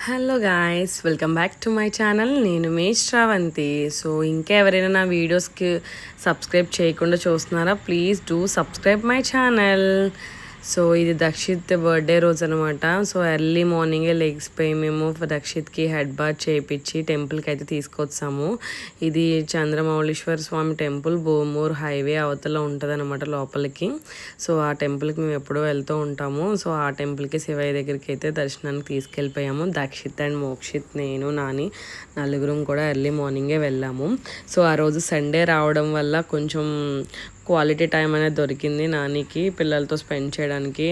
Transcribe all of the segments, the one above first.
Hello guys, welcome back to my channel. నేను మీ Sravanthi. So ఇంకా ఎవరైనా నా వీడియోస్కి సబ్స్క్రైబ్ చేయకుండా చూస్తున్నారా, please do subscribe my channel. So ఇది దక్షిత్ బర్త్డే రోజు అనమాట. సో ఎర్లీ మార్నింగే లెగ్స్పోయి మేము దక్షిత్కి హెడ్ బాత్ చేయించి టెంపుల్కి అయితే తీసుకొచ్చాము. ఇది చంద్రమౌళీశ్వర స్వామి టెంపుల్, బోమూర్ హైవే అవతల ఉంటుంది అనమాట లోపలికి. సో ఆ టెంపుల్కి మేము ఎప్పుడూ వెళ్తూ ఉంటాము. సో ఆ టెంపుల్కి శివయ్య దగ్గరికి అయితే దర్శనానికి తీసుకెళ్ళిపోయాము. దక్షిత్ అండ్ మోక్షిత్, నేను, నాని నలుగురం కూడా ఎర్లీ మార్నింగే వెళ్ళాము. సో ఆ రోజు సండే రావడం వల్ల కొంచెం క్వాలిటీ టైం అనేది దొరికింది నానికి పిల్లలతో స్పెండ్ చేయడానికి.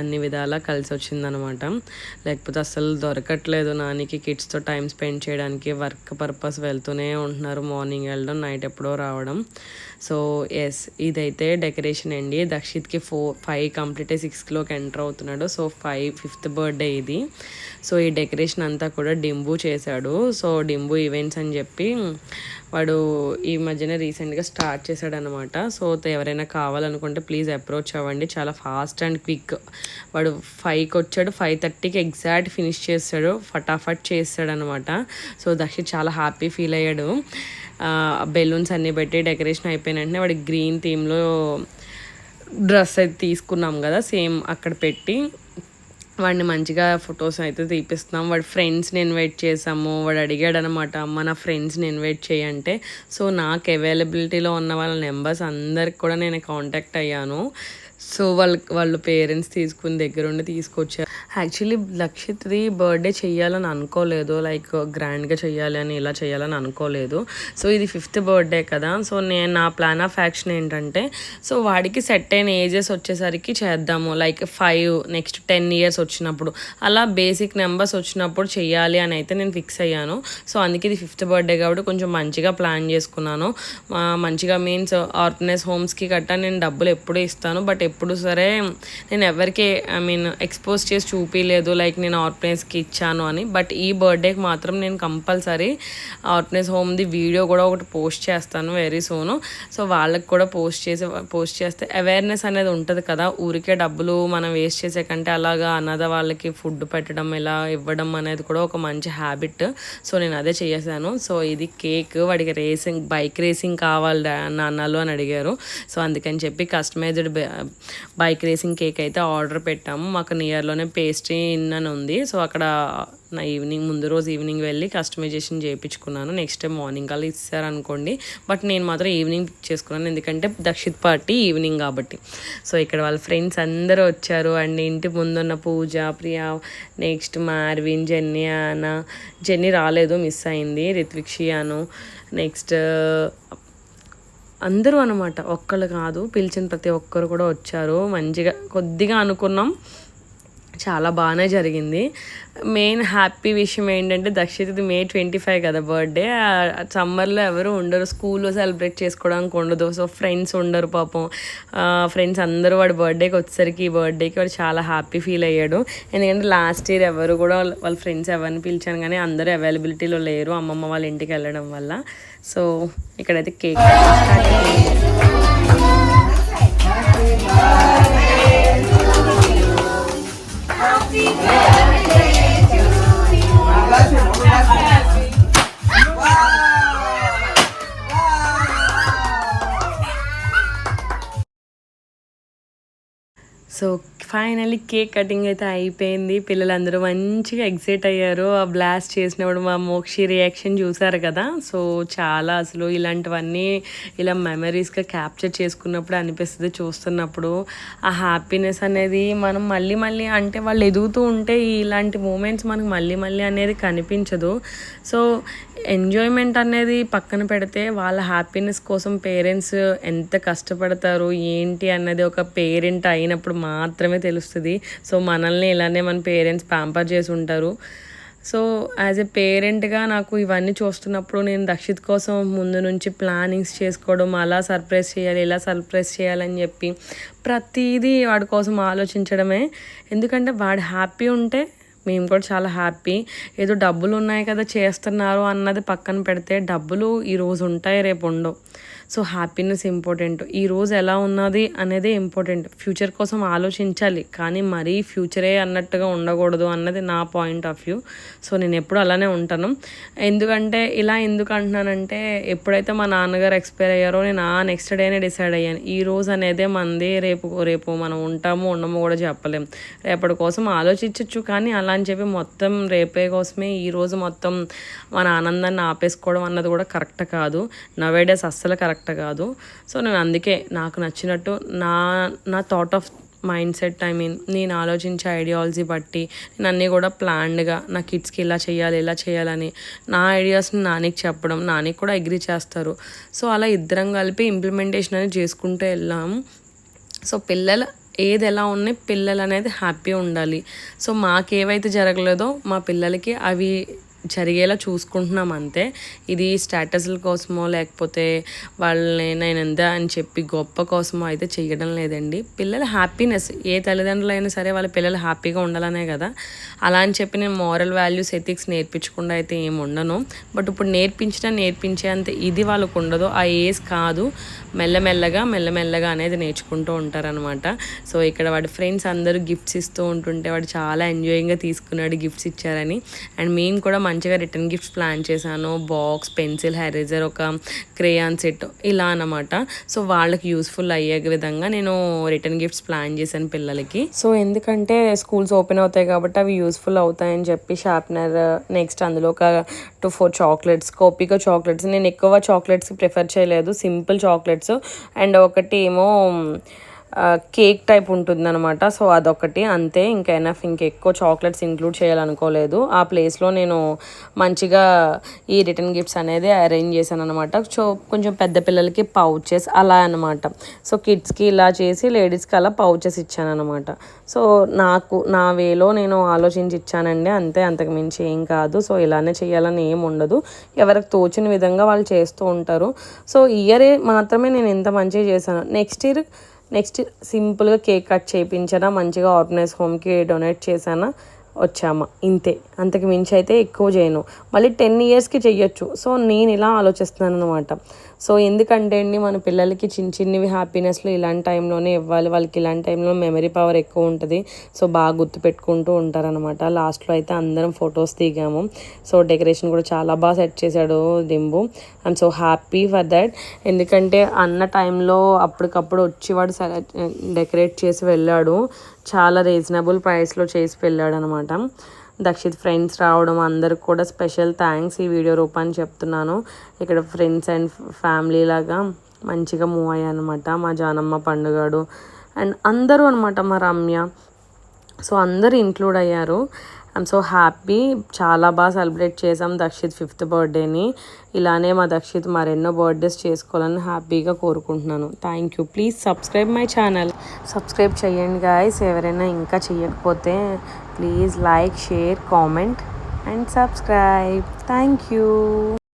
అన్ని విధాలా కలిసి వచ్చిందనమాట. లేకపోతే అస్సలు దొరకట్లేదు నానికి కిడ్స్తో టైం స్పెండ్ చేయడానికి. వర్క్ పర్పస్ వెళ్తూనే ఉంటున్నారు, మార్నింగ్ వెళ్ళడం, నైట్ ఎప్పుడో రావడం. సో ఎస్, ఇదైతే డెకరేషన్ అండి. దక్షిత్కి 5 కంప్లీట్ 6 ఎంటర్ అవుతున్నాడు. సో 5th బర్త్డే ఇది. సో ఈ డెకరేషన్ అంతా కూడా డింబు చేశాడు. సో డింబు ఈవెంట్స్ అని చెప్పి వాడు ఈ మధ్యన రీసెంట్గా స్టార్ట్ చేశాడనమాట. సో ఎవరైనా కావాలనుకుంటే ప్లీజ్ అప్రోచ్ అవ్వండి. చాలా ఫాస్ట్ అండ్ క్విక్. వాడు 5కి వచ్చాడు, 5:30కి ఎగ్జాక్ట్ ఫినిష్ చేస్తాడు, ఫటాఫట్ చేస్తాడనమాట. సో దక్షిత్ చాలా హ్యాపీ ఫీల్ అయ్యాడు. బెలూన్స్ అన్నీ పెట్టి డెకరేషన్ అయిపోయిన వెంటనే వాడి గ్రీన్ థీమ్లో డ్రెస్ అయితే తీసుకున్నాం కదా, సేమ్ అక్కడ పెట్టి వాడిని మంచిగా ఫొటోస్ అయితే తీపిస్తున్నాం. వాడి ఫ్రెండ్స్ని ఇన్వైట్ చేసాము. వాడు అడిగాడు అనమాట, అమ్మ నా ఫ్రెండ్స్ని ఇన్వైట్ చేయంటే. సో నాకు అవైలబిలిటీలో ఉన్న వాళ్ళ నెంబర్స్ అందరికి కూడా నేను కాంటాక్ట్ అయ్యాను. సో వాళ్ళు పేరెంట్స్ తీసుకుని దగ్గరుండి తీసుకొచ్చారు. యాక్చువల్లీ లక్షిత్ది బర్త్డే చెయ్యాలని అనుకోలేదు, లైక్ గ్రాండ్గా చెయ్యాలి అని ఇలా చేయాలని అనుకోలేదు. సో ఇది 5th బర్త్డే కదా. సో నా ప్లాన్ ఆఫ్ యాక్షన్ ఏంటంటే, సో వాడికి సెట్ అయిన ఏజెస్ వచ్చేసరికి చేద్దాము, లైక్ 5 నెక్స్ట్ 10 years వచ్చినప్పుడు, అలా బేసిక్ నెంబర్స్ వచ్చినప్పుడు చెయ్యాలి అని అయితే నేను ఫిక్స్ అయ్యాను. సో అందుకే ఇది 5th బర్త్డే కాబట్టి కొంచెం మంచిగా ప్లాన్ చేసుకున్నాను. మంచిగా మీన్స్ ఆర్ఫనైజ్ హోమ్స్కి గట్టా నేను డబ్బులు ఎప్పుడూ ఇస్తాను, బట్ ఎప్పుడు సరే నేను ఎవరికి ఎక్స్పోజ్ చేసి చూపించలేదు లైక్ నేను ఆర్ఫనైజ్కి ఇచ్చాను అని. బట్ ఈ బర్త్డేకి మాత్రం నేను కంపల్సరీ ఆర్ఫనైజ్ హోమ్ది వీడియో కూడా ఒకటి పోస్ట్ చేస్తాను వెరీ సూన్. సో వాళ్ళకి కూడా పోస్ట్ చేస్తే అవేర్నెస్ అనేది ఉంటుంది కదా. ఊరికే డబ్బులు మనం వేస్ట్ చేసే కంటే అలాగా అనాథ వాళ్ళకి ఫుడ్ పెట్టడం, ఇలా ఇవ్వడం అనేది కూడా ఒక మంచి హ్యాబిట్. సో నేను అదే చేసాను. సో ఇది కేక్, వాడికి బైక్ రేసింగ్ కావాలి నాన్నలు అని అడిగారు. సో అందుకని చెప్పి కస్టమైజ్డ్ బైక్ రేసింగ్ కేక్ అయితే ఆర్డర్ పెట్టాము. మాకు నియర్లోనే పేస్ట్రీ ఇన్ అని ఉంది. సో అక్కడ నా ముందు రోజు ఈవినింగ్ వెళ్ళి కస్టమైజేషన్ చేయించుకున్నాను. నెక్స్ట్ డే మార్నింగ్ కల్లా ఇస్తారనుకోండి, బట్ నేను మాత్రం ఈవినింగ్ పిక్ చేసుకున్నాను, ఎందుకంటే దక్షిత్ పార్టీ ఈవినింగ్ కాబట్టి. సో ఇక్కడ వాళ్ళ ఫ్రెండ్స్ అందరూ వచ్చారు. అండ్ ఇంటి ముందున్న పూజ, ప్రియా, నెక్స్ట్ మార్విన్, జెన్నీ రాలేదు, మిస్ అయింది, రిత్విక్, షియాను, నెక్స్ట్ అందరూ అనమాట, ఒక్కళ్ళు కాదు, పిలిచిన ప్రతి ఒక్కరు కూడా వచ్చారు. మంచిగా కొద్దిగా అనుకున్నాం, చాలా బాగానే జరిగింది. మెయిన్ హ్యాపీ విషయం ఏంటంటే దక్షిత్ది May 25 కదా బర్త్డే. సమ్మర్లో ఎవరు ఉండరు, స్కూల్లో సెలబ్రేట్ చేసుకోవడానికి ఉండదు. సో ఫ్రెండ్స్ ఉండరు పాపం. ఫ్రెండ్స్ అందరూ వాడి బర్త్డేకి వచ్చేసరికి ఈ బర్త్డేకి వాడు చాలా హ్యాపీ ఫీల్ అయ్యాడు. ఎందుకంటే లాస్ట్ ఇయర్ ఎవరు కూడా వాళ్ళ ఫ్రెండ్స్ ఎవరిని పిలిచాను కానీ అందరూ అవైలబిలిటీలో లేరు, అమ్మమ్మ వాళ్ళ ఇంటికి వెళ్ళడం వల్ల. సో ఇక్కడైతే cake so finally cake cutting అయితే అయిపోయింది. పిల్లలందరూ మంచిగా ఎగ్జైట్ అయ్యారు. ఆ బ్లాస్ట్ చేసినప్పుడు మా మోక్షి రియాక్షన్ చూసారు కదా. సో చాలా అసలు ఇలాంటివన్నీ ఇలా మెమరీస్గా క్యాప్చర్ చేసుకున్నప్పుడు అనిపిస్తుంది. చూస్తున్నప్పుడు ఆ హ్యాపీనెస్ అనేది మనం మళ్ళీ అంటే వాళ్ళు ఎదుగుతూ ఉంటే ఇలాంటి మూమెంట్స్ మనకు మళ్ళీ అనేది కనిపించదు. సో ఎంజాయ్మెంట్ అనేది పక్కన పెడితే వాళ్ళ హ్యాపీనెస్ కోసం పేరెంట్స్ ఎంత కష్టపడతారు ఏంటి అన్నది ఒక పేరెంట్ అయినప్పుడు మాత్రమే తెలుస్తుంది. సో మనల్ని ఇలానే మన పేరెంట్స్ ప్యాంపర్ చేసి ఉంటారు. సో యాజ్ ఎ పేరెంట్గా నాకు ఇవన్నీ చూస్తున్నప్పుడు నేను దక్షిత్ కోసం ముందు నుంచి ప్లానింగ్స్ చేసుకోవడం, అలా సర్ప్రైజ్ చేయాలి, ఇలా సర్ప్రైజ్ చేయాలని చెప్పి ప్రతిదీ వాడి కోసం ఆలోచించడమే. ఎందుకంటే వాడు హ్యాపీ ఉంటే మేము కూడా చాలా హ్యాపీ. ఏదో డబ్బులు ఉన్నాయి కదా చేస్తున్నారు అన్నది పక్కన పెడితే, డబ్బులు ఈరోజు ఉంటాయి రేపు ఉండవు. So happiness important. ఈరోజు ఎలా ఉన్నది అనేదే ఇంపార్టెంట్. ఫ్యూచర్ కోసం ఆలోచించాలి, కానీ మరీ ఫ్యూచరే అన్నట్టుగా ఉండకూడదు అన్నది నా పాయింట్ ఆఫ్ వ్యూ. సో నేను ఎప్పుడు అలానే ఉంటాను. ఎందుకంటే ఇలా ఎందుకు అంటున్నానంటే, ఎప్పుడైతే మా నాన్నగారు ఎక్స్పైర్ అయ్యారో నేను నెక్స్ట్ డేనే డిసైడ్ అయ్యాను, ఈ రోజు అనేదే మనది, రేపు మనం ఉంటామో ఉండమో కూడా చెప్పలేం. రేపటి కోసం ఆలోచించవచ్చు, కానీ అలా అని చెప్పి మొత్తం రేపే కోసమే ఈరోజు మొత్తం మన ఆనందాన్ని ఆపేసుకోవడం అన్నది కూడా కరెక్ట్ కాదు. నవేడేస్ అస్సలు కరెక్ట్ కాదు. సో నేను అందుకే నాకు నచ్చినట్టు నా థాట్ ఆఫ్ మైండ్ సెట్, నేను ఆలోచించే ఐడియాలజీ బట్టి నేను అన్నీ కూడా ప్లాన్డ్గా నా కిడ్స్కి ఇలా చేయాలని నా ఐడియాస్ని నానికి చెప్పడం, నానికి కూడా అగ్రీ చేస్తారు. సో అలా ఇద్దరం కలిపి ఇంప్లిమెంటేషన్ అనేది చేసుకుంటూ వెళ్ళాము. సో పిల్లలు ఏది ఎలా ఉన్నాయి, పిల్లలు అనేది హ్యాపీ ఉండాలి. సో మాకేవైతే జరగలేదో మా పిల్లలకి అవి జరిగేలా చూసుకుంటున్నాం అంతే. ఇది స్టేటస్ల కోసమో లేకపోతే వాళ్ళని నేను ఎంత అని చెప్పి గొప్ప కోసమో అయితే చేయడం లేదండి. పిల్లల హ్యాపీనెస్, ఏ తల్లిదండ్రులు అయినా సరే వాళ్ళ పిల్లలు హ్యాపీగా ఉండాలనే కదా. అలా అని చెప్పి నేను మోరల్ వాల్యూస్, ఎథిక్స్ నేర్పించకుండా అయితే ఏమి ఉండను. బట్ ఇప్పుడు నేర్పించే అంత ఇది వాళ్ళకు ఉండదు. ఆ ఏజ్ కాదు, మెల్లమెల్లగా అనేది నేర్చుకుంటూ ఉంటారనమాట. సో ఇక్కడ వాడి ఫ్రెండ్స్ అందరూ గిఫ్ట్స్ ఇస్తూ ఉంటుంటే వాడు చాలా ఎంజాయింగ్గా తీసుకున్నాడు గిఫ్ట్స్ ఇచ్చారని. అండ్ మేము కూడా మంచిగా రిటర్న్ గిఫ్ట్స్ ప్లాన్ చేశాను. బాక్స్, పెన్సిల్, ఎరేజర్, ఒక క్రేయాన్ సెట్ ఇలా అనమాట. సో వాళ్ళకి యూస్ఫుల్ అయ్యే విధంగా నేను రిటర్న్ గిఫ్ట్స్ ప్లాన్ చేశాను పిల్లలకి. సో ఎందుకంటే స్కూల్స్ ఓపెన్ అవుతాయి కాబట్టి అవి యూస్ఫుల్ అవుతాయని చెప్పి షార్ప్నర్, నెక్స్ట్ అందులో ఒక 2-4 చాక్లెట్స్, కోపిక చాక్లెట్స్. నేను ఎక్కువ చాక్లెట్స్ ప్రిఫర్ చేయలేదు, సింపుల్ చాక్లెట్స్. అండ్ ఒకటి ఏమో కేక్ టైప్ ఉంటుందన్నమాట. సో అదొకటి అంతే, ఇంకా ఎనఫ్. ఇంకెక్కువ చాక్లెట్స్ ఇంక్లూడ్ చేయాలనుకోలేదు. ఆ ప్లేస్లో నేను మంచిగా ఈ రిటర్న్ గిఫ్ట్స్ అనేది అరేంజ్ చేశాను అనమాట. సో కొంచెం పెద్ద పిల్లలకి పౌచెస్ అలా అనమాట. సో కిడ్స్కి ఇలా చేసి లేడీస్కి అలా పౌచెస్ ఇచ్చాను అనమాట. సో నా వేలో నేను ఆలోచించి ఇచ్చానండి అంతే, అంతకు మించి ఏం కాదు. సో ఇలానే చేయాలని ఏం ఉండదు, ఎవరికి తోచిన విధంగా వాళ్ళు చేస్తూ ఉంటారు. సో ఇయర్ మాత్రమే నేను ఇంత మంచిగా చేశాను. నెక్స్ట్ సింపుల్గా కేక్ కట్ చేయించానా, మంచిగా ఆర్గనైజ్ హోమ్కి డొనేట్ చేశానా, వచ్చామా, ఇంతే. అంతకు మించి అయితే ఎక్కువ చేయను. మళ్ళీ 10 ఇయర్స్కి చెయ్యొచ్చు. సో నేను ఇలా ఆలోచిస్తున్నాను అనమాట. సో ఎందుకంటే అండి, మన పిల్లలకి చిన్నవి హ్యాపీనెస్లు ఇలాంటి టైంలోనే ఇవ్వాలి. వాళ్ళకి ఇలాంటి టైంలో మెమరీ పవర్ ఎక్కువ ఉంటుంది. సో బాగా గుర్తుపెట్టుకుంటూ ఉంటారనమాట. లాస్ట్లో అయితే అందరం ఫొటోస్ దిగాము. సో డెకరేషన్ కూడా చాలా బాగా సెట్ చేశాడు డింబు. I'm so happy for that. ఎందుకంటే అన్న టైంలో అప్పటికప్పుడు వచ్చి వాడు డెకరేట్ చేసి వెళ్ళాడు. చాలా రీజనబుల్ ప్రైస్లో చేసి వెళ్ళాడు అనమాట. దక్షిత్ ఫ్రెండ్స్ రావడం, అందరికి కూడా స్పెషల్ థ్యాంక్స్ ఈ వీడియో రూపాన్ని చెప్తున్నాను. ఇక్కడ ఫ్రెండ్స్ అండ్ ఫ్యామిలీ లాగా మంచిగా మూవ్ అయ్యాయి అనమాట. మా జానమ్మ, పండుగాడు అండ్ అందరూ అనమాట, మా రమ్య. సో అందరూ ఇంక్లూడ్ అయ్యారు. I'm so happy. చాలా బాగా సెలబ్రేట్ చేసాం దక్షిత్ 5th బర్త్డేని. ఇలానే మా దక్షిత్ మరెన్నో బర్త్డేస్ చేసుకోవాలని హ్యాపీగా కోరుకుంటున్నాను. Thank you. Please subscribe my channel. Subscribe చేయండి గాయస్. ఎవరైనా ఇంకా చేయకపోతే please like, share, comment and subscribe. Thank you.